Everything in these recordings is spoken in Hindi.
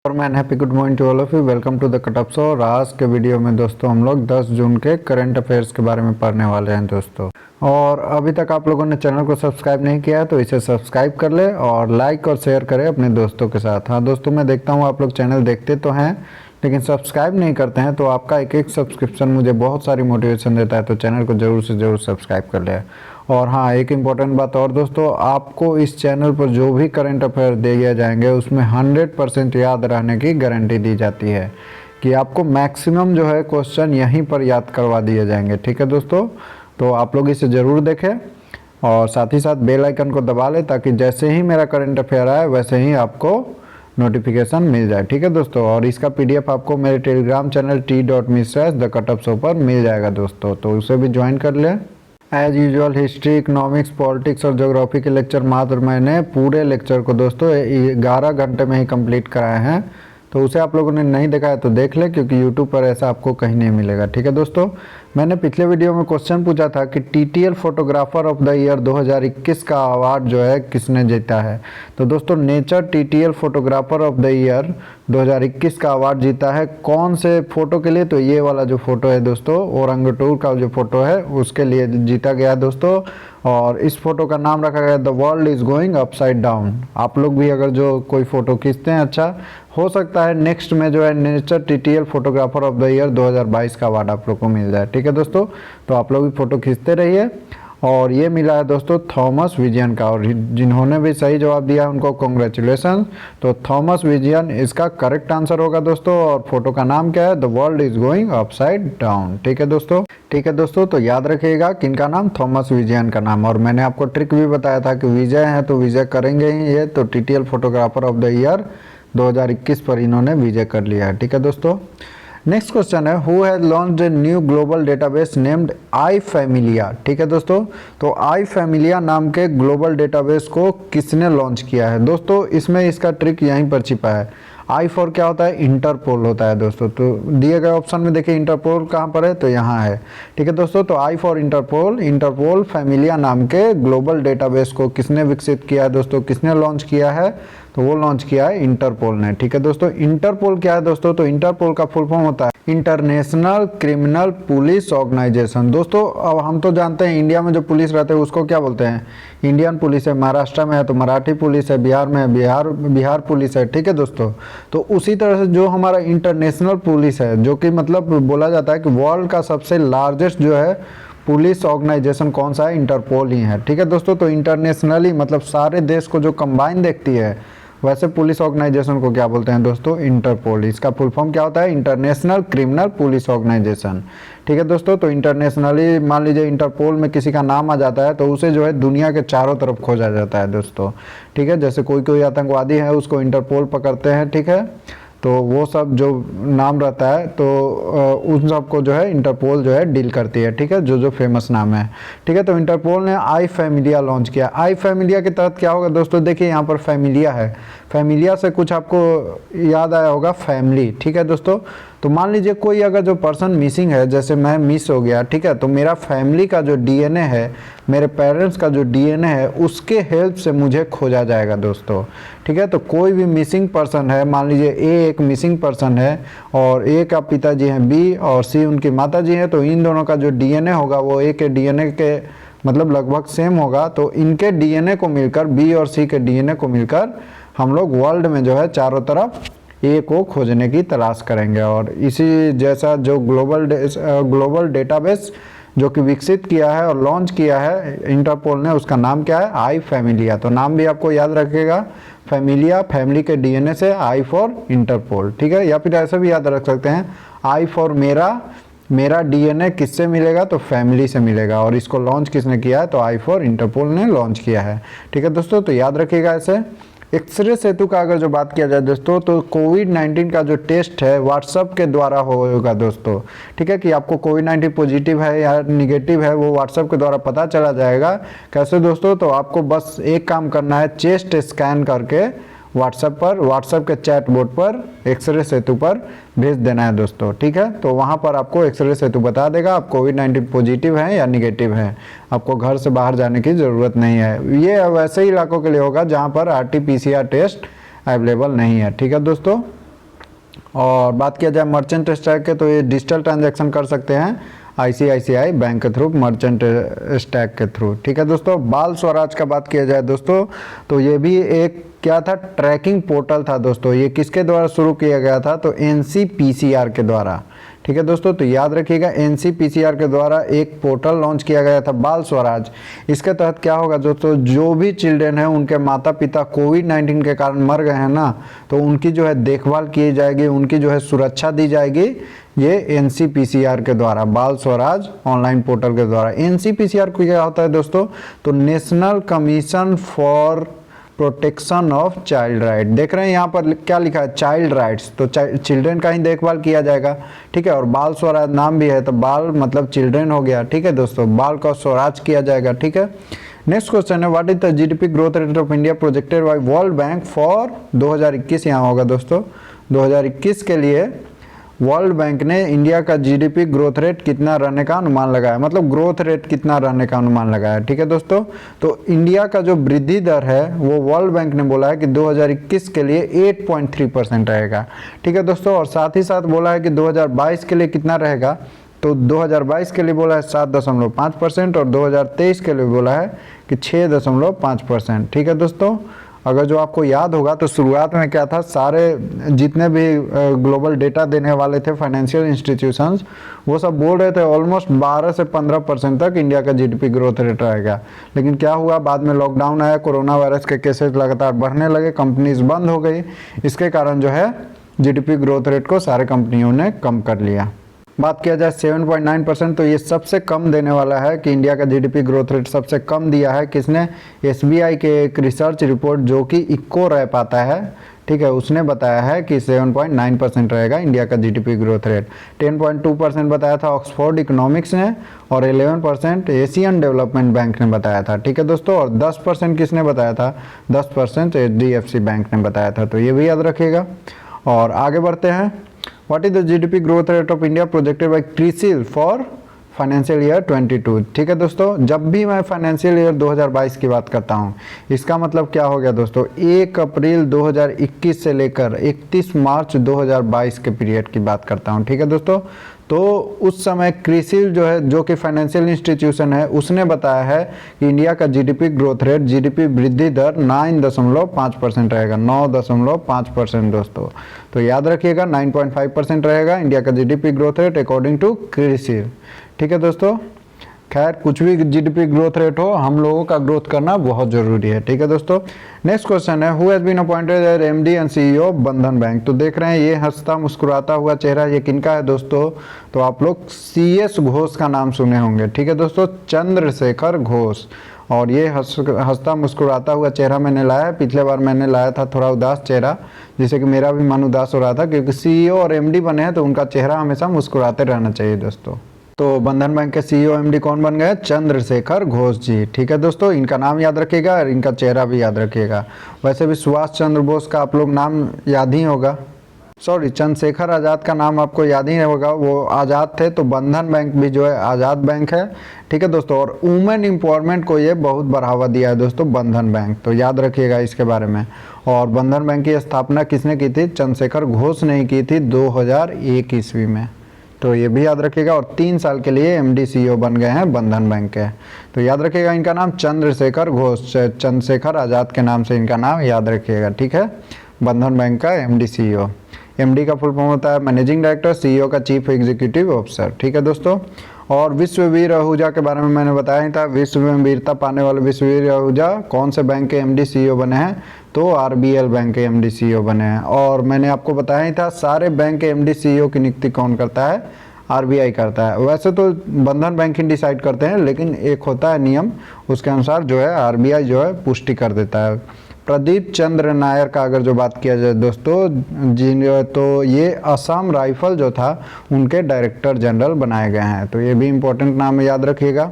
और मैं happy good morning to all of you. Welcome to the cutup show. और आज के वीडियो में दोस्तों हम लोग 10 जून के करंट अफेयर्स के बारे में पढ़ने वाले हैं दोस्तों। और अभी तक आप लोगों ने चैनल को सब्सक्राइब नहीं किया है तो इसे सब्सक्राइब कर ले और लाइक और शेयर करें अपने दोस्तों के साथ। हाँ दोस्तों, मैं देखता हूँ आप लोग चैनल देखते तो हैं लेकिन सब्सक्राइब नहीं करते हैं, तो आपका एक एक सब्सक्रिप्शन मुझे बहुत सारी मोटिवेशन देता है, तो चैनल को ज़रूर से ज़रूर सब्सक्राइब कर ले। और हाँ, एक इम्पॉर्टेंट बात और दोस्तों, आपको इस चैनल पर जो भी करंट अफेयर दिए जाएंगे उसमें 100% याद रहने की गारंटी दी जाती है कि आपको मैक्सिमम जो है क्वेश्चन यहीं पर याद करवा दिए जाएंगे। ठीक है दोस्तों, तो आप लोग इसे ज़रूर देखें और साथ ही साथ बेल आइकन को दबा लें ताकि जैसे ही मेरा करंट अफेयर आए वैसे ही आपको नोटिफिकेशन मिल जाए। ठीक है दोस्तों, और इसका PDF आपको मेरे टेलीग्राम चैनल t.me/thekutupshow पर मिल जाएगा दोस्तों, तो उसे भी ज्वाइन कर लें। As usual history, economics, politics और ज्योग्राफी के लेक्चर मात्र मैंने पूरे लेक्चर को दोस्तों 11 घंटे में ही कंप्लीट कराए हैं, तो उसे आप लोगों ने नहीं देखा है तो देख ले, क्योंकि यूट्यूब पर ऐसा आपको कहीं नहीं मिलेगा। ठीक है दोस्तों, मैंने पिछले वीडियो में क्वेश्चन पूछा था कि TTL photographer of the year 2021 का अवार्ड जो है किसने जीता है। तो दोस्तों nature TTL photographer of the year 2021 का अवार्ड जीता है कौन से फोटो के लिए, तो ये वाला जो फोटो है दोस्तों, ओरंगटूर का जो फोटो है उसके लिए जीता गया दोस्तों। और इस फोटो का नाम रखा गया the world is going upside down. आप लोग भी अगर जो कोई फोटो खींचते हैं, अच्छा हो सकता है नेक्स्ट में जो है nature TTL photographer of the year 2022 का अवार्ड आप लोग को मिल जाए। ठीक है दोस्तों, तो आप लोग भी फोटो खींचते रहिए। और ये मिला है दोस्तों थॉमस विजयन का, और जिन्होंने भी सही जवाब दिया उनको कॉन्ग्रेचुलेसन। तो थॉमस विजयन इसका करेक्ट आंसर होगा दोस्तों। और फोटो का नाम क्या है, the world is going upside down. ठीक है दोस्तों, ठीक है दोस्तों, तो याद रखिएगा किनका नाम, थॉमस विजयन का नाम। और मैंने आपको ट्रिक भी बताया था कि विजय है तो विजय करेंगे ही ये, तो TTL photographer of the year 2021 पर इन्होंने विजय कर लिया है। ठीक है दोस्तों, नेक्स्ट क्वेश्चन है who has launched a new global database named iFamilia। ठीक है दोस्तों, तो iFamilia नाम के ग्लोबल डेटाबेस को किसने लॉन्च किया है दोस्तों। इसमें इसका ट्रिक यहीं पर छिपा है। I फॉर क्या होता है, इंटरपोल होता है दोस्तों। तो दिए गए ऑप्शन में देखिए इंटरपोल कहाँ पर है, तो यहाँ है। ठीक है दोस्तों, तो I for Interpol, Interpol Familia नाम के ग्लोबल डेटाबेस को किसने विकसित किया है दोस्तों, किसने लॉन्च किया है, तो वो लॉन्च किया है इंटरपोल ने। ठीक है दोस्तों, इंटरपोल क्या है दोस्तों, तो इंटरपोल का फुल फॉर्म होता है इंटरनेशनल क्रिमिनल पुलिस ऑर्गेनाइजेशन। दोस्तों अब हम तो जानते हैं इंडिया में जो पुलिस रहते हैं उसको क्या बोलते हैं, इंडियन पुलिस है। महाराष्ट्र में है तो मराठी पुलिस है, बिहार में है बिहार पुलिस है। ठीक है दोस्तों, तो उसी तरह से जो हमारा इंटरनेशनल पुलिस है, जो कि मतलब बोला जाता है कि वर्ल्ड का सबसे लार्जेस्ट जो है पुलिस ऑर्गेनाइजेशन कौन सा है, इंटरपोल ही है। ठीक है दोस्तों, तो इंटरनेशनली मतलब सारे देश को जो कंबाइन देखती है, वैसे पुलिस ऑर्गेनाइजेशन को क्या बोलते हैं दोस्तों, इंटरपोल। इसका फुल फॉर्म क्या होता है, इंटरनेशनल क्रिमिनल पुलिस ऑर्गेनाइजेशन। ठीक है दोस्तों, तो इंटरनेशनली मान लीजिए इंटरपोल में किसी का नाम आ जाता है तो उसे जो है दुनिया के चारों तरफ खोजा जाता है दोस्तों। ठीक है, जैसे कोई आतंकवादी है उसको इंटरपोल पकड़ते हैं। ठीक है, तो वो सब जो नाम रहता है तो उन सब को जो है इंटरपोल जो है डील करती है। ठीक है, जो फेमस नाम है। ठीक है, तो इंटरपोल ने iFamilia लॉन्च किया। iFamilia के तहत क्या होगा दोस्तों, देखिए यहाँ पर फैमिलिया है, फैमिलिया से कुछ आपको याद आया होगा फैमिली। ठीक है दोस्तों, तो मान लीजिए कोई अगर जो पर्सन मिसिंग है, जैसे मैं मिस हो गया, ठीक है, तो मेरा फैमिली का जो DNA है, मेरे पेरेंट्स का जो DNA है, उसके हेल्प से मुझे खोजा जाएगा दोस्तों। ठीक है, तो कोई भी मिसिंग पर्सन है, मान लीजिए A एक मिसिंग पर्सन है और A का पिताजी हैं B और C उनकी माता जी हैं, तो इन दोनों का जो DNA होगा वो A के DNA के मतलब लगभग सेम होगा। तो इनके DNA को मिलकर, B और C के DNA को मिलकर हम लोग वर्ल्ड में जो है चारों तरफ A को खोजने की तलाश करेंगे। और इसी जैसा जो ग्लोबल डेटाबेस जो कि विकसित किया है और लॉन्च किया है इंटरपोल ने, उसका नाम क्या है, iFamilia। तो नाम भी आपको याद रखिएगा, फैमिलिया, फैमिली के DNA से, I फॉर इंटरपोल। ठीक है, या फिर ऐसे भी याद रख सकते हैं I फॉर मेरा DNA किससे मिलेगा, तो फैमिली से मिलेगा। और इसको लॉन्च किसने किया है, तो I फॉर इंटरपोल ने लॉन्च किया है। ठीक है दोस्तों, तो याद रखिएगा ऐसे। एक्सरे सेतु का अगर जो बात किया जाए दोस्तों, तो कोविड-19 का जो टेस्ट है व्हाट्सएप के द्वारा होगा दोस्तों। ठीक है, कि आपको कोविड-19 पॉजिटिव है या निगेटिव है वो व्हाट्सएप के द्वारा पता चला जाएगा। कैसे दोस्तों, तो आपको बस एक काम करना है, चेस्ट स्कैन करके व्हाट्सएप के चैट बोर्ड पर एक्सरे सेतु पर भेज देना है दोस्तों। ठीक है, तो वहाँ पर आपको एक्सरे सेतु बता देगा आप कोविड-19 पॉजिटिव हैं या निगेटिव हैं। आपको घर से बाहर जाने की ज़रूरत नहीं है। ये वैसे ही इलाकों के लिए होगा जहाँ पर RT-PCR टेस्ट अवेलेबल नहीं है। ठीक है दोस्तों, और बात किया जाए मर्चेंट स्टैक के, तो ये डिजिटल ट्रांजैक्शन कर सकते हैं आईसीआईसीआई बैंक के थ्रू, मर्चेंट स्टैक के थ्रू। ठीक है दोस्तों। बाल स्वराज का बात किया जाए दोस्तों, तो ये भी एक क्या था, ट्रैकिंग पोर्टल था दोस्तों। ये किसके द्वारा शुरू किया गया था, तो एनसीपीसीआर के द्वारा। ठीक है दोस्तों, तो याद रखिएगा एनसीपीसीआर के द्वारा एक पोर्टल लॉन्च किया गया था, बाल स्वराज। इसके तहत क्या होगा दोस्तों, जो भी चिल्ड्रेन है उनके माता पिता कोविड-19 के कारण मर गए हैं ना, तो उनकी जो है देखभाल की जाएगी, उनकी जो है सुरक्षा दी जाएगी, ये एनसीपीसीआर के द्वारा, बाल स्वराज ऑनलाइन पोर्टल के द्वारा। एनसीपीसीआर को क्या होता है दोस्तों, तो national commission for protection of child right. देख रहे हैं यहाँ पर क्या लिखा है, चाइल्ड राइट्स, तो चिल्ड्रेन का ही देखभाल किया जाएगा। ठीक है, और बाल स्वराज नाम भी है, तो बाल मतलब चिल्ड्रेन हो गया। ठीक है दोस्तों, बाल का स्वराज किया जाएगा। ठीक है। नेक्स्ट क्वेश्चन है, what is the GDP growth rate of India projected by World Bank for 2021। यहाँ होगा दोस्तों 2021 के लिए वर्ल्ड बैंक ने इंडिया का जीडीपी ग्रोथ रेट कितना रहने का अनुमान लगाया, मतलब ग्रोथ रेट कितना रहने का अनुमान लगाया। ठीक है दोस्तों, तो इंडिया का जो वृद्धि दर है वो वर्ल्ड बैंक ने बोला है कि 2021 के लिए 8.3% रहेगा। ठीक है दोस्तों, और साथ ही साथ बोला है कि 2022 के लिए कितना रहेगा, तो 2022 के लिए बोला है 7.5% और 2023 के लिए बोला है कि 6.5%। ठीक है दोस्तों, अगर जो आपको याद होगा तो शुरुआत में क्या था, सारे जितने भी ग्लोबल डेटा देने वाले थे फाइनेंशियल इंस्टीट्यूशंस, वो सब बोल रहे थे ऑलमोस्ट 12 से 15% तक इंडिया का जीडीपी ग्रोथ रेट रहेगा। लेकिन क्या हुआ, बाद में लॉकडाउन आया, कोरोना वायरस के केसेस लगातार बढ़ने लगे, कंपनीज बंद हो गई, इसके कारण जो है जीडीपी ग्रोथ रेट को सारे कंपनियों ने कम कर लिया। बात किया जाए 7.9%, तो ये सबसे कम देने वाला है कि इंडिया का जीडीपी ग्रोथ रेट सबसे कम दिया है किसने, एसबीआई के एक रिसर्च रिपोर्ट जो कि इक्को रैप आता है। ठीक है, उसने बताया है कि 7.9% रहेगा इंडिया का जीडीपी ग्रोथ रेट। 10.2% बताया था ऑक्सफोर्ड इकोनॉमिक्स ने, और 11% एशियन डेवलपमेंट बैंक ने बताया था। ठीक है दोस्तों, और 10% किसने बताया था, 10% एचडीएफसी बैंक ने बताया था। तो ये भी याद रखिएगा। और आगे बढ़ते हैं, what is the GDP growth rate of India projected by CRISIL for financial year 22। ठीक है दोस्तों, जब भी मैं फाइनेंशियल ईयर 2022 की बात करता हूँ, इसका मतलब क्या हो गया दोस्तों, 1 अप्रैल 2021 से लेकर 31 मार्च 2022 के पीरियड की बात करता हूँ। ठीक है दोस्तों, तो उस समय क्रिसिल जो है, जो कि फाइनेंशियल इंस्टीट्यूशन है, उसने बताया है कि इंडिया का जीडीपी ग्रोथ रेट, जीडीपी वृद्धि दर 9.5% रहेगा, 9.5% दोस्तों। तो याद रखिएगा 9.5% रहेगा इंडिया का GDP growth rate according to CRISIL. ठीक है दोस्तों, खैर कुछ भी जीडीपी ग्रोथ रेट हो, हम लोगों का ग्रोथ करना बहुत जरूरी है। ठीक है दोस्तों। नेक्स्ट क्वेश्चन है, who has been appointed as MD and CEO Bandhan Bank. तो देख रहे हैं ये हंसता मुस्कुराता हुआ चेहरा, ये किनका है दोस्तों, तो आप लोग CS घोष का नाम सुने होंगे। ठीक है दोस्तों, चंद्रशेखर घोष। और ये हंसता मुस्कुराता हुआ चेहरा मैंने लाया है, पिछले बार मैंने लाया था थोड़ा उदास चेहरा, जिससे कि मेरा भी मन उदास हो रहा था, क्योंकि सीईओ और एमडी बने हैं तो उनका चेहरा हमेशा मुस्कुराते रहना चाहिए दोस्तों। तो बंधन बैंक के सीईओ एमडी कौन बन गए, चंद्रशेखर घोष जी। ठीक है दोस्तों, इनका नाम याद रखिएगा और इनका चेहरा भी याद रखिएगा। वैसे भी सुभाष चंद्र बोस का आप लोग नाम याद ही होगा, सॉरी चंद्रशेखर आज़ाद का नाम आपको याद ही होगा, वो आज़ाद थे, तो बंधन बैंक भी जो है आज़ाद बैंक है। ठीक है दोस्तों, और वुमेन एम्पावरमेंट को ये बहुत बढ़ावा दिया है दोस्तों बंधन बैंक, तो याद रखिएगा इसके बारे में। और बंधन बैंक की स्थापना किसने की थी, चंद्रशेखर घोष ने की थी 2001 ईस्वी में, तो ये भी याद रखिएगा। और 3 साल के लिए एमडी सीईओ बन गए हैं बंधन बैंक के, तो याद रखिएगा इनका नाम चंद्रशेखर घोष, चंद्रशेखर आज़ाद के नाम से इनका नाम याद रखिएगा। ठीक है, बंधन बैंक का एमडी सीईओ। एमडी का फुल फॉर्म होता है मैनेजिंग डायरेक्टर, सीईओ का चीफ एग्जीक्यूटिव ऑफिसर। ठीक है दोस्तों, और विश्ववीर आहूजा के बारे में मैंने बताया ही था, विश्व में वीरता पाने वाले विश्ववीर आहूजा कौन से बैंक के एमडी सीईओ बने हैं, तो आरबीएल बैंक के एमडी सीईओ बने हैं। और मैंने आपको बताया ही था सारे बैंक के एमडी सीईओ की नियुक्ति कौन करता है, आरबीआई करता है। वैसे तो बंधन बैंक ही डिसाइड करते हैं, लेकिन एक होता है नियम, उसके अनुसार जो है आरबीआई जो है पुष्टि कर देता है। प्रदीप चंद्र नायर का अगर जो बात किया जाए दोस्तों, जिन तो ये असम राइफल जो था उनके डायरेक्टर जनरल बनाए गए हैं, तो ये भी इम्पोर्टेंट नाम याद रखिएगा।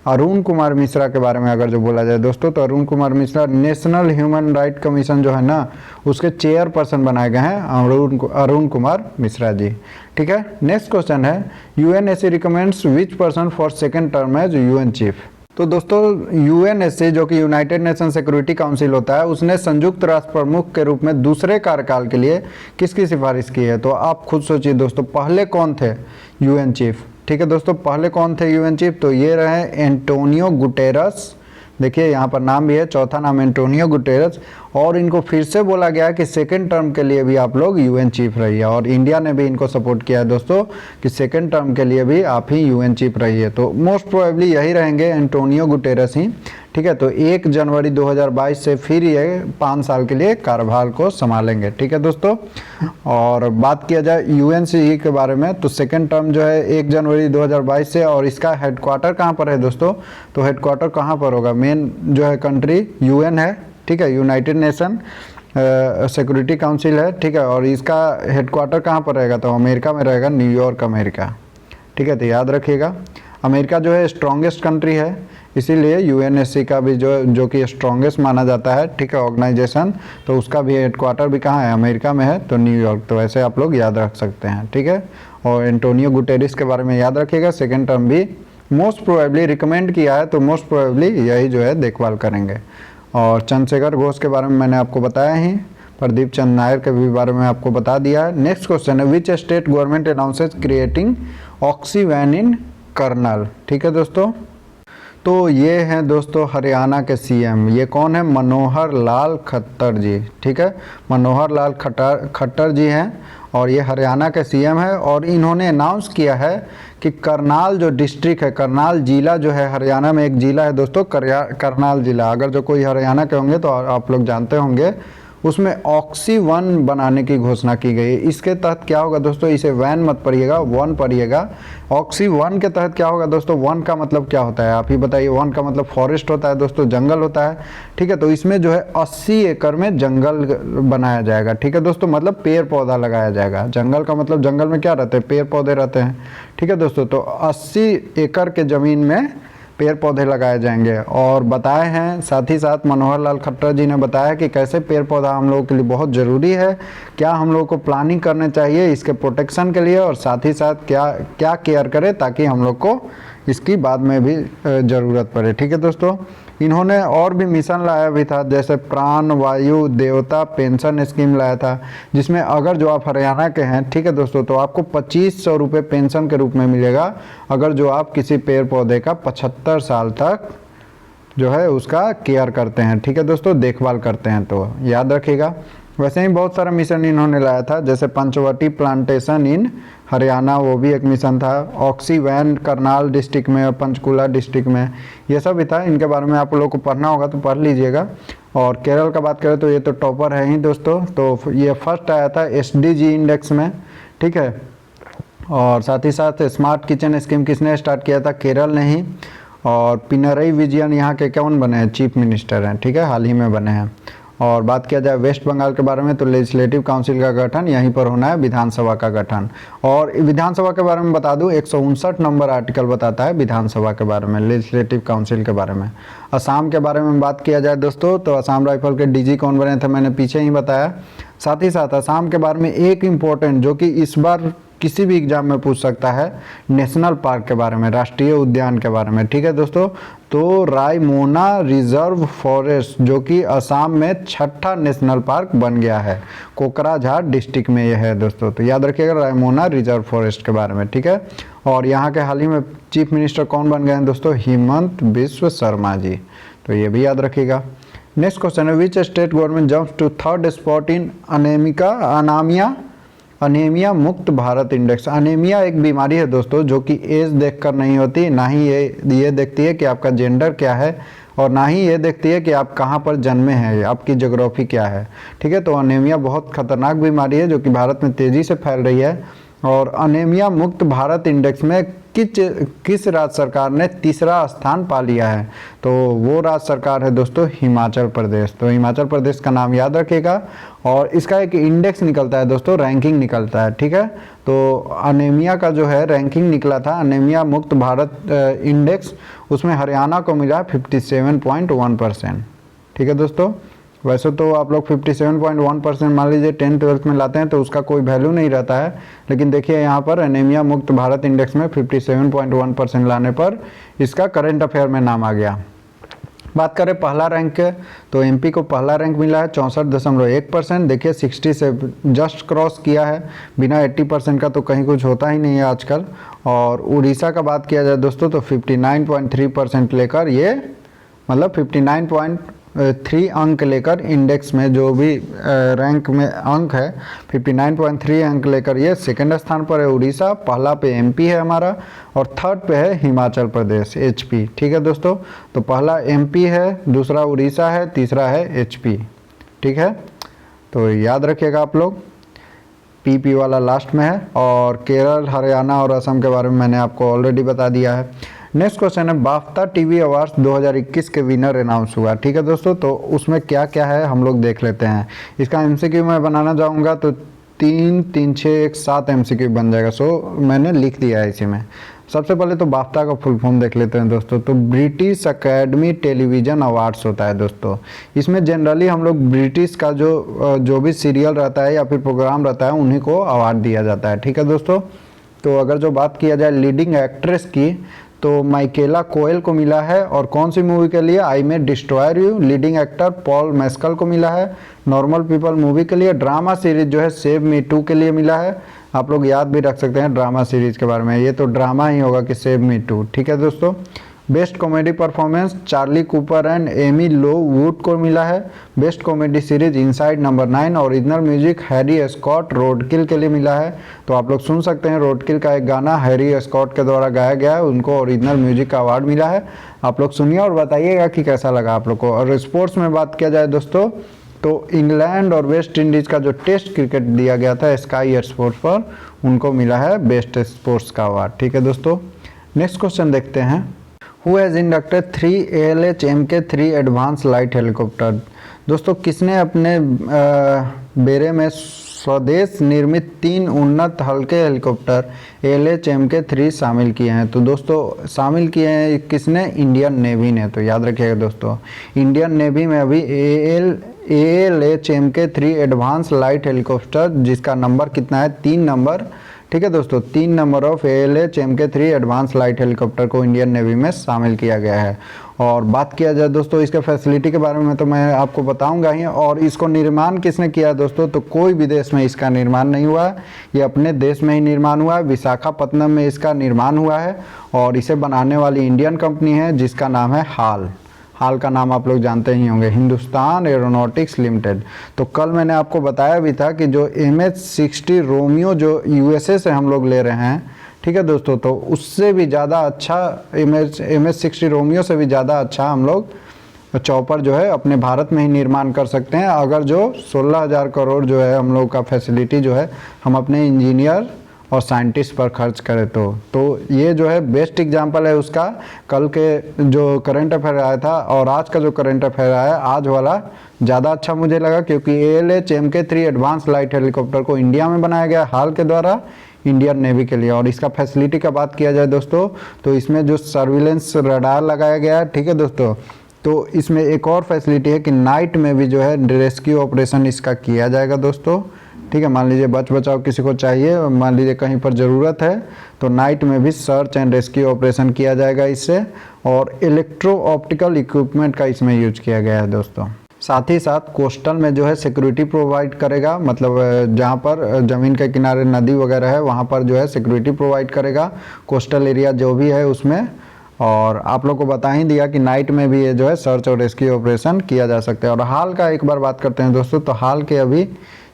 अरुण कुमार मिश्रा के बारे में अगर जो बोला जाए दोस्तों, तो Arun Kumar Mishra national human right commission जो है ना, उसके चेयरपर्सन बनाए गए हैं अरुण कुमार मिश्रा जी। ठीक है, नेक्स्ट क्वेश्चन है, UNSC recommends which person for second term as UN chief. तो दोस्तों यूएनएससी जो कि यूनाइटेड नेशन सिक्योरिटी काउंसिल होता है, उसने संयुक्त राष्ट्र प्रमुख के रूप में दूसरे कार्यकाल के लिए किसकी सिफारिश की है? तो आप खुद सोचिए दोस्तों, पहले कौन थे यूएन चीफ? ठीक है दोस्तों, पहले कौन थे यूएन चीफ? तो ये रहे एंटोनियो गुटेरस। देखिए यहाँ पर नाम भी है, चौथा नाम एंटोनियो गुटेरस। और इनको फिर से बोला गया कि सेकंड टर्म के लिए भी आप लोग यूएन चीफ रहिए, और इंडिया ने भी इनको सपोर्ट किया है दोस्तों कि सेकंड टर्म के लिए भी आप ही यूएन चीफ रहिए। तो मोस्ट प्रोबेबली यही रहेंगे, एंटोनियो गुटेरस ही। ठीक है, तो 1 जनवरी 2022 से फिर ये 5 साल के लिए कार्यभार को संभालेंगे। ठीक है दोस्तों, और बात किया जाए यूएनसीई के बारे में, तो सेकंड टर्म जो है 1 जनवरी 2022 से, और इसका हेडक्वार्टर कहाँ पर है दोस्तों? तो हेडक्वार्टर कहाँ पर होगा? मेन जो है कंट्री यूएन है, ठीक है, यूनाइटेड नेशन सिक्योरिटी काउंसिल है, ठीक है, और इसका हेडक्वार्टर कहाँ पर रहेगा? तो अमेरिका में रहेगा, न्यूयॉर्क अमेरिका। ठीक है, तो याद रखिएगा, अमेरिका जो है स्ट्रॉन्गेस्ट कंट्री है, इसीलिए यूएनएससी का भी जो कि स्ट्रॉन्गेस्ट माना जाता है, ठीक है, ऑर्गेनाइजेशन, तो उसका भी हेडक्वार्टर भी कहाँ है? अमेरिका में है, तो न्यूयॉर्क। तो ऐसे आप लोग याद रख सकते हैं। ठीक है, और एंटोनियो गुटेरेस के बारे में याद रखिएगा, सेकेंड टर्म भी मोस्ट प्रोबेबली रिकमेंड किया है, तो मोस्ट प्रोबेबली यही जो है देखभाल करेंगे। और चंद्रशेखर घोष के बारे में मैंने आपको बताया ही, प्रदीप चंद्र नायर के भी बारे में आपको बता दिया है। नेक्स्ट क्वेश्चन है, which state government announces creating oxyvan in Karnal? ठीक है दोस्तों, तो ये हैं दोस्तों हरियाणा के सीएम। ये कौन है? मनोहर लाल खट्टर जी। ठीक है, मनोहर लाल खट्टर जी हैं, और ये हरियाणा के सीएम है। और इन्होंने अनाउंस किया है कि करनाल जो डिस्ट्रिक्ट है, करनाल जिला जो है, हरियाणा में एक जिला है दोस्तों, करनाल जिला। अगर जो कोई हरियाणा के होंगे तो आप लोग जानते होंगे, उसमें ऑक्सीवन बनाने की घोषणा की गई। इसके तहत क्या होगा दोस्तों? इसे वैन मत पढ़िएगा, वन पढ़िएगा। ऑक्सीवन के तहत क्या होगा दोस्तों? वन का मतलब क्या होता है, आप ही बताइए। वन का मतलब फॉरेस्ट होता है दोस्तों, जंगल होता है। ठीक है, तो इसमें जो है 80 एकड़ में जंगल बनाया जाएगा। ठीक है दोस्तों, मतलब पेड़ पौधा लगाया जाएगा। जंगल का मतलब जंगल में क्या रहते हैं? पेड़ पौधे रहते हैं। ठीक है दोस्तों, तो 80 एकड़ के ज़मीन में पेड़ पौधे लगाए जाएंगे। और बताए हैं, साथ ही साथ मनोहर लाल खट्टर जी ने बताया कि कैसे पेड़ पौधा हम लोगों के लिए बहुत ज़रूरी है, क्या हम लोगों को प्लानिंग करने चाहिए इसके प्रोटेक्शन के लिए, और साथ ही साथ क्या क्या केयर करें ताकि हम लोग को इसकी बाद में भी ज़रूरत पड़े। ठीक है दोस्तों, इन्होंने और भी मिशन लाया भी था, जैसे प्राण वायु देवता पेंशन स्कीम लाया था, जिसमें अगर जो आप हरियाणा के हैं, ठीक है दोस्तों, तो आपको 2500 रुपये पेंशन के रूप में मिलेगा, अगर जो आप किसी पेड़ पौधे का 75 साल तक जो है उसका केयर करते हैं। ठीक है दोस्तों, देखभाल करते हैं, तो याद रखिएगा। वैसे ही बहुत सारा मिशन इन्होंने लाया था, जैसे पंचवटी प्लांटेशन इन हरियाणा, वो भी एक मिशन था। ऑक्सीवैन करनाल डिस्ट्रिक्ट में और पंचकुला डिस्ट्रिक्ट में, ये सब भी था। इनके बारे में आप लोगों को पढ़ना होगा तो पढ़ लीजिएगा। और केरल का बात करें तो ये तो टॉपर है ही दोस्तों, तो ये फर्स्ट आया था SDG इंडेक्स में। ठीक है, और साथ ही साथ स्मार्ट किचन स्कीम किसने स्टार्ट किया था? केरल ने ही। और पिनरई विजयन यहाँ के कौन बने हैं? चीफ मिनिस्टर हैं। ठीक है, हाल ही में बने हैं। और बात किया जाए वेस्ट बंगाल के बारे में, तो लेजिस्लेटिव काउंसिल का गठन यहीं पर होना है, विधानसभा का गठन। और विधानसभा के बारे में बता दूं, 159 नंबर आर्टिकल बताता है विधानसभा के बारे में, लेजिस्लेटिव काउंसिल के बारे में। असम के बारे में बात किया जाए दोस्तों, तो असम राइफल के DG कौन बने थे, मैंने पीछे ही बताया। साथ ही साथ असम के बारे में एक इम्पोर्टेंट, जो कि इस बार किसी भी एग्जाम में पूछ सकता है, नेशनल पार्क के बारे में, राष्ट्रीय उद्यान के बारे में। ठीक है दोस्तों, तो रायमोना रिजर्व फॉरेस्ट जो कि असम में 6ठा नेशनल पार्क बन गया है, कोकराझार डिस्ट्रिक्ट में यह है दोस्तों। तो याद रखिएगा रायमोना रिजर्व फॉरेस्ट के बारे में। ठीक है, और यहाँ के हाल ही में चीफ मिनिस्टर कौन बन गए हैं दोस्तों? हिमंत बिस्व शर्मा जी, तो ये भी याद रखिएगा। नेक्स्ट क्वेश्चन है, which state government jumps to 3rd spot in anaemia Mukt Bharat index? Anaemia एक बीमारी है दोस्तों, जो कि एज देखकर नहीं होती, ना ही ये देखती है कि आपका जेंडर क्या है, और ना ही ये देखती है कि आप कहाँ पर जन्मे हैं, आपकी ज्योग्राफी क्या है। ठीक है, तो अनेमिया बहुत खतरनाक बीमारी है जो कि भारत में तेज़ी से फैल रही है। और अनेमिया मुक्त भारत इंडेक्स में किस राज्य सरकार ने तीसरा स्थान पा लिया है? तो वो राज्य सरकार है दोस्तों हिमाचल प्रदेश। तो हिमाचल प्रदेश का नाम याद रखिएगा। और इसका एक इंडेक्स निकलता है दोस्तों, रैंकिंग निकलता है। ठीक है, तो अनेमिया का जो है रैंकिंग निकला था, अनेमिया मुक्त भारत इंडेक्स, उसमें हरियाणा को मिला 57.1%। ठीक है दोस्तों, वैसे तो आप लोग 57.1% मान लीजिए 10th-12th में लाते हैं तो उसका कोई वैल्यू नहीं रहता है, लेकिन देखिए यहाँ पर एनीमिया मुक्त भारत इंडेक्स में 57.1% लाने पर इसका करंट अफेयर में नाम आ गया। बात करें पहला रैंक के, तो एमपी को पहला रैंक मिला है 64.1%। देखिए 60 से जस्ट क्रॉस किया है, बिना 80% का तो कहीं कुछ होता ही नहीं है आजकल। और उड़ीसा का बात किया जाए दोस्तों तो 59.3% लेकर ये मतलब 59.3 अंक लेकर इंडेक्स में जो भी रैंक में अंक है 59.3 अंक लेकर ये सेकंड स्थान पर है उड़ीसा। पहला पे एमपी है हमारा और थर्ड पे है हिमाचल प्रदेश एचपी। ठीक है दोस्तों, तो पहला एमपी है, दूसरा उड़ीसा है, तीसरा है एचपी। ठीक है, तो याद रखिएगा आप लोग, पीपी वाला लास्ट में है। और केरल, हरियाणा और असम के बारे में मैंने आपको ऑलरेडी बता दिया है। नेक्स्ट क्वेश्चन है बाफ्ता टीवी अवार्ड्स 2021 के विनर अनाउंस हुआ। ठीक है दोस्तों, तो उसमें क्या क्या है हम लोग देख लेते हैं। इसका एमसीक्यू मैं बनाना चाहूँगा तो 3, 3, 6, 1, 7 एमसीक्यू बन जाएगा। सो मैंने लिख दिया है इसी में। सबसे पहले तो बाफ्ता का फुल फॉर्म देख लेते हैं दोस्तों। तो ब्रिटिश अकेडमी टेलीविज़न अवार्ड्स होता है दोस्तों। इसमें जनरली हम लोग ब्रिटिश का जो भी सीरियल रहता है या फिर प्रोग्राम रहता है उन्हीं को अवार्ड दिया जाता है। ठीक है दोस्तों, तो अगर जो बात किया जाए लीडिंग एक्ट्रेस की तो माइकेला कोयल को मिला है। और कौन सी मूवी के लिए? I may destroy you. Leading actor Paul Mescal को मिला है नॉर्मल पीपल मूवी के लिए। ड्रामा सीरीज जो है सेव मी 2 के लिए मिला है। आप लोग याद भी रख सकते हैं ड्रामा सीरीज के बारे में, ये तो ड्रामा ही होगा कि सेव मी 2। ठीक है दोस्तों, best comedy performance Charlie Cooper and Amy Lou Wood को मिला है। Best comedy series inside number 9। Original music Harry Scott Roadkill के लिए मिला है। तो आप लोग सुन सकते हैं रोडकिल का एक गाना हैरी स्कॉट के द्वारा गाया गया है, उनको ओरिजिनल म्यूजिक का अवार्ड मिला है। आप लोग सुनिए और बताइएगा कि कैसा लगा आप लोग को। और स्पोर्ट्स में बात किया जाए दोस्तों तो इंग्लैंड और वेस्ट इंडीज़ का जो टेस्ट क्रिकेट दिया गया था स्काई स्पोर्ट्स पर, उनको मिला है बेस्ट स्पोर्ट्स का अवार्ड। ठीक है दोस्तों, नेक्स्ट क्वेश्चन देखते हैं। Who has inducted 3 ALH MK3 advance light helicopter. दोस्तों किसने अपने बेरे में स्वदेश निर्मित 3 उन्नत हल्के हेलीकॉप्टर ALH MK3 शामिल किए हैं? तो दोस्तों शामिल किए हैं किसने? इंडियन नेवी ने। तो याद रखिएगा दोस्तों, इंडियन नेवी में अभी ALH MK3 advance light helicopter जिसका नंबर कितना है? 3 नंबर। ठीक है दोस्तों, 3 number of ALH MK3 advance light helicopter को इंडियन नेवी में शामिल किया गया है। और बात किया जाए दोस्तों इसके फैसिलिटी के बारे में तो मैं आपको बताऊंगा ही। और इसको निर्माण किसने किया है दोस्तों? तो कोई भी देश में इसका निर्माण नहीं हुआ है, ये अपने देश में ही निर्माण हुआ है। विशाखापत्तनम में इसका निर्माण हुआ है और इसे बनाने वाली इंडियन कंपनी है जिसका नाम है हाल। हाल का नाम आप लोग जानते ही होंगे, हिंदुस्तान एरोनॉटिक्स लिमिटेड। तो कल मैंने आपको बताया भी था कि जो MH-60 रोमियो जो USA से हम लोग ले रहे हैं, ठीक है दोस्तों, तो उससे भी ज़्यादा अच्छा MH-60 रोमियो से भी ज़्यादा अच्छा हम लोग चॉपर जो है अपने भारत में ही निर्माण कर सकते हैं। अगर जो 16,000 करोड़ जो है हम लोग का फैसिलिटी जो है हम अपने इंजीनियर और साइंटिस्ट पर खर्च करें तो ये जो है बेस्ट एग्जांपल है उसका। कल के जो करंट अफेयर आया था और आज का जो करंट अफेयर आया, आज वाला ज़्यादा अच्छा मुझे लगा क्योंकि ALH MK3 advance light helicopter को इंडिया में बनाया गया हाल के द्वारा इंडियन नेवी के लिए। और इसका फैसिलिटी का बात किया जाए दोस्तों तो इसमें जो सर्विलेंस रडार लगाया गया है, ठीक है दोस्तों, तो इसमें एक और फैसिलिटी है कि नाइट में भी जो है रेस्क्यू ऑपरेशन इसका किया जाएगा दोस्तों। ठीक है, मान लीजिए बचाव किसी को चाहिए, मान लीजिए कहीं पर ज़रूरत है तो नाइट में भी सर्च एंड रेस्क्यू ऑपरेशन किया जाएगा इससे। और इलेक्ट्रो ऑप्टिकल इक्विपमेंट का इसमें यूज किया गया है दोस्तों। साथ ही साथ कोस्टल में जो है सिक्योरिटी प्रोवाइड करेगा, मतलब जहाँ पर ज़मीन के किनारे नदी वगैरह है वहाँ पर जो है सिक्योरिटी प्रोवाइड करेगा कोस्टल एरिया जो भी है उसमें। और आप लोग को बता ही दिया कि नाइट में भी ये जो है सर्च और रेस्क्यू ऑपरेशन किया जा सकता है। और हाल का एक बार बात करते हैं दोस्तों, तो हाल के अभी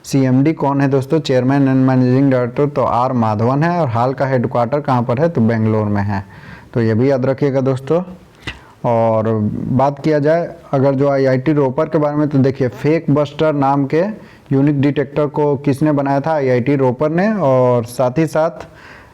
CMD कौन है दोस्तों? चेयरमैन एंड मैनेजिंग डायरेक्टर तो R माधवन है। और हाल का हेडक्वार्टर कहाँ पर है? तो बेंगलोर में है। तो ये भी याद रखिएगा दोस्तों। और बात किया जाए अगर जो IIT रोपर के बारे में, तो देखिए फेक बस्टर नाम के यूनिक डिटेक्टर को किसने बनाया था? IIT रोपर ने। और साथ ही साथ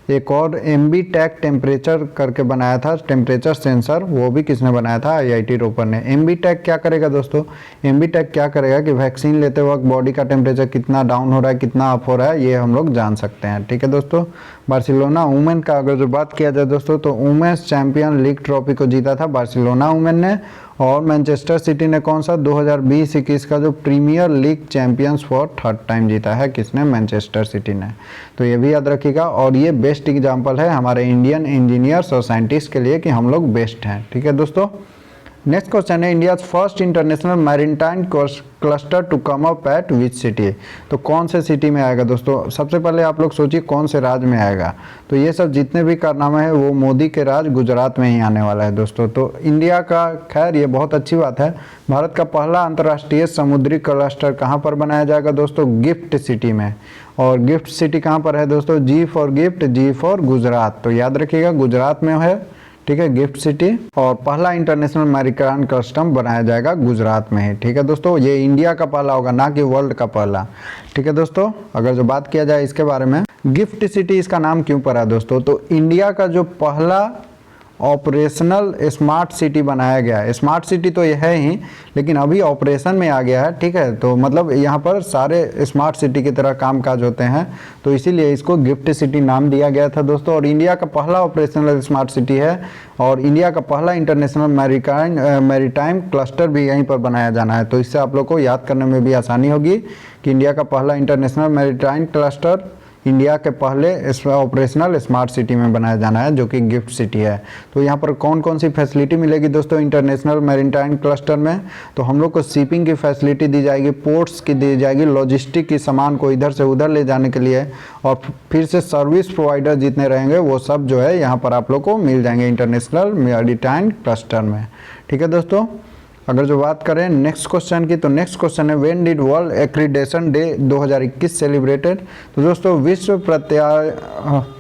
एक और MB टैग टेम्परेचर करके बनाया था, टेम्परेचर सेंसर, वो भी किसने बनाया था? IIT रोपर ने। MB टैग क्या करेगा दोस्तों? MB टैग क्या करेगा कि वैक्सीन लेते वक्त बॉडी का टेम्परेचर कितना डाउन हो रहा है, कितना अप हो रहा है, ये हम लोग जान सकते हैं। ठीक है दोस्तों। बार्सिलोना वुमेन का अगर जो बात किया जाए दोस्तों तो वुमेन्स चैंपियन लीग ट्रॉफी को जीता था बार्सिलोना वुमेन ने। और मैनचेस्टर सिटी ने कौन सा 2020-21 का जो Premier League champions for third time जीता है, किसने? मैनचेस्टर सिटी ने। तो ये भी याद रखिएगा। और ये बेस्ट एग्जांपल है हमारे इंडियन इंजीनियर्स और साइंटिस्ट के लिए कि हम लोग बेस्ट हैं। ठीक है दोस्तों। नेक्स्ट क्वेश्चन है, India first international maritime cluster to come up at which city? तो कौन से सिटी में आएगा दोस्तों? सबसे पहले आप लोग सोचिए कौन से राज्य में आएगा। तो ये सब जितने भी कारनामे हैं वो मोदी के राज्य गुजरात में ही आने वाला है दोस्तों। तो इंडिया का, खैर ये बहुत अच्छी बात है, भारत का पहला अंतर्राष्ट्रीय समुद्री क्लस्टर कहाँ पर बनाया जाएगा दोस्तों? गिफ्ट सिटी में। और गिफ्ट सिटी कहाँ पर है दोस्तों? G for gift, G for Gujarat. तो याद रखिएगा गुजरात में है, ठीक है, गिफ्ट सिटी। और पहला इंटरनेशनल मैरीटाइम क्लस्टर बनाया जाएगा गुजरात में ही। ठीक है दोस्तों, ये इंडिया का पहला होगा, ना कि वर्ल्ड का पहला। ठीक है दोस्तों। अगर जो बात किया जाए इसके बारे में, गिफ्ट सिटी इसका नाम क्यों पड़ा दोस्तों? तो इंडिया का जो पहला ऑपरेशनल स्मार्ट सिटी बनाया गया है, स्मार्ट सिटी तो यह है ही, लेकिन अभी ऑपरेशन में आ गया है। ठीक है, तो मतलब यहाँ पर सारे स्मार्ट सिटी की तरह कामकाज होते हैं, तो इसीलिए इसको गिफ्ट सिटी नाम दिया गया था दोस्तों। और इंडिया का पहला ऑपरेशनल स्मार्ट सिटी है, और इंडिया का पहला इंटरनेशनल मैरीटाइम क्लस्टर भी यहीं पर बनाया जाना है। तो इससे आप लोग को याद करने में भी आसानी होगी कि इंडिया का पहला इंटरनेशनल मैरीटाइम क्लस्टर इंडिया के पहले ऑपरेशनल स्मार्ट सिटी में बनाया जाना है, जो कि गिफ्ट सिटी है। तो यहाँ पर कौन कौन सी फैसिलिटी मिलेगी दोस्तों इंटरनेशनल मैरीटाइम क्लस्टर में? तो हम लोग को शिपिंग की फैसिलिटी दी जाएगी, पोर्ट्स की दी जाएगी, लॉजिस्टिक की सामान को इधर से उधर ले जाने के लिए, और फिर से सर्विस प्रोवाइडर जितने रहेंगे वो सब जो है यहाँ पर आप लोग को मिल जाएंगे इंटरनेशनल मैरीटाइम क्लस्टर में। ठीक है दोस्तों। अगर जो बात करें नेक्स्ट क्वेश्चन की, तो नेक्स्ट क्वेश्चन है, when did world accreditation day 2021 celebrated? तो दोस्तों विश्व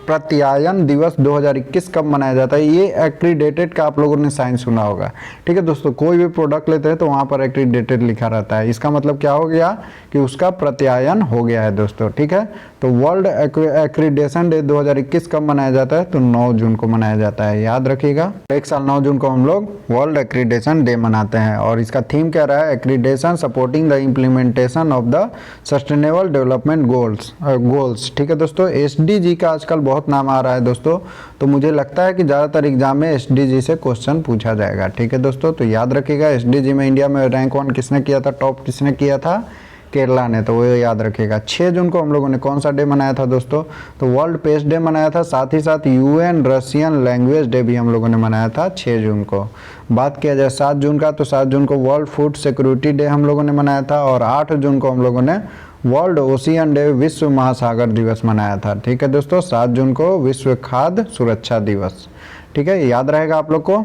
प्रत्यायन दिवस 2021 कब मनाया जाता है? ये एक्रीडेटेड का आप लोगों ने साइन सुना होगा। ठीक है दोस्तों, कोई भी प्रोडक्ट लेते हैं तो वहाँ पर एक्रीडेटेड लिखा रहता है, इसका मतलब क्या हो गया कि उसका प्रत्यायन हो गया है दोस्तों। ठीक है, तो वर्ल्ड एक्रीडेशन डे 2021 कब मनाया जाता है? तो 9 जून को मनाया जाता है, याद रखिएगा। एक साल 9 जून को हम लोग वर्ल्ड एक्रीडेशन डे मनाते हैं, और इसका थीम क्या रहा है? Accreditation supporting the implementation of the sustainable development goals. ठीक है दोस्तों, SDG का आजकल बहुत नाम आ रहा है दोस्तों, तो मुझे लगता है कि ज़्यादातर एग्जाम में SDG से क्वेश्चन पूछा जाएगा। ठीक है दोस्तों, तो याद रखिएगा SDG में इंडिया में रैंक 1 किसने किया था, टॉप किसने किया था? केरला ने। तो वो याद रखिएगा। 6 जून को हम लोगों ने कौन सा डे मनाया था दोस्तों? तो वर्ल्ड पेस डे मनाया था, साथ ही साथ UN रशियन लैंग्वेज डे भी हम लोगों ने मनाया था 6 जून को। बात किया जाए 7 जून का, तो 7 जून को वर्ल्ड फूड सिक्योरिटी डे हम लोगों ने मनाया था, और 8 जून को हम लोगों ने वर्ल्ड ओशियन डे, विश्व महासागर दिवस मनाया था। ठीक है दोस्तों, 7 जून को विश्व खाद्य सुरक्षा दिवस। ठीक है, याद रहेगा आप लोग को।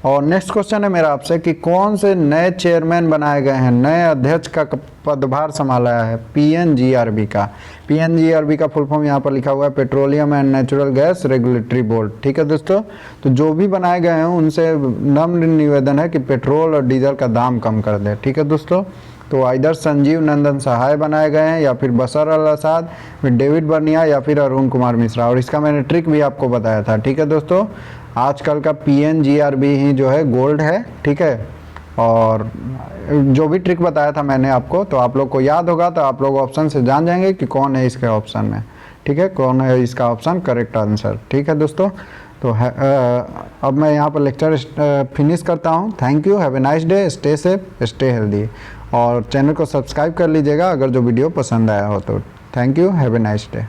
और नेक्स्ट क्वेश्चन है मेरा आपसे कि कौन से नए चेयरमैन बनाए गए हैं, नए अध्यक्ष का पदभार संभाला है PNGRB का? PNGRB का फुल फॉर्म यहाँ पर लिखा हुआ है, petroleum and natural gas regulatory board. ठीक है दोस्तों, तो जो भी बनाए गए हैं उनसे नम्र निवेदन है कि पेट्रोल और डीजल का दाम कम कर दे। ठीक है दोस्तों, तो इधर संजीव नंदन सहाय बनाए गए हैं, या फिर बशर अल असाद, फिर डेविड बर्निया, या फिर अरुण कुमार मिश्रा। और इसका मैंने ट्रिक भी आपको बताया था। ठीक है दोस्तों, आजकल का PNGRB ही जो है गोल्ड है। ठीक है, और जो भी ट्रिक बताया था मैंने आपको, तो आप लोग को याद होगा, तो आप लोग ऑप्शन से जान जाएंगे कि कौन है इसके ऑप्शन में। ठीक है, कौन है इसका ऑप्शन करेक्ट आंसर। ठीक है दोस्तों, तो अब मैं यहाँ पर लेक्चर फिनिश करता हूँ। Thank you, have a nice day, stay safe, stay healthy, और चैनल को सब्सक्राइब कर लीजिएगा अगर जो वीडियो पसंद आया हो तो। Thank you, have a nice day.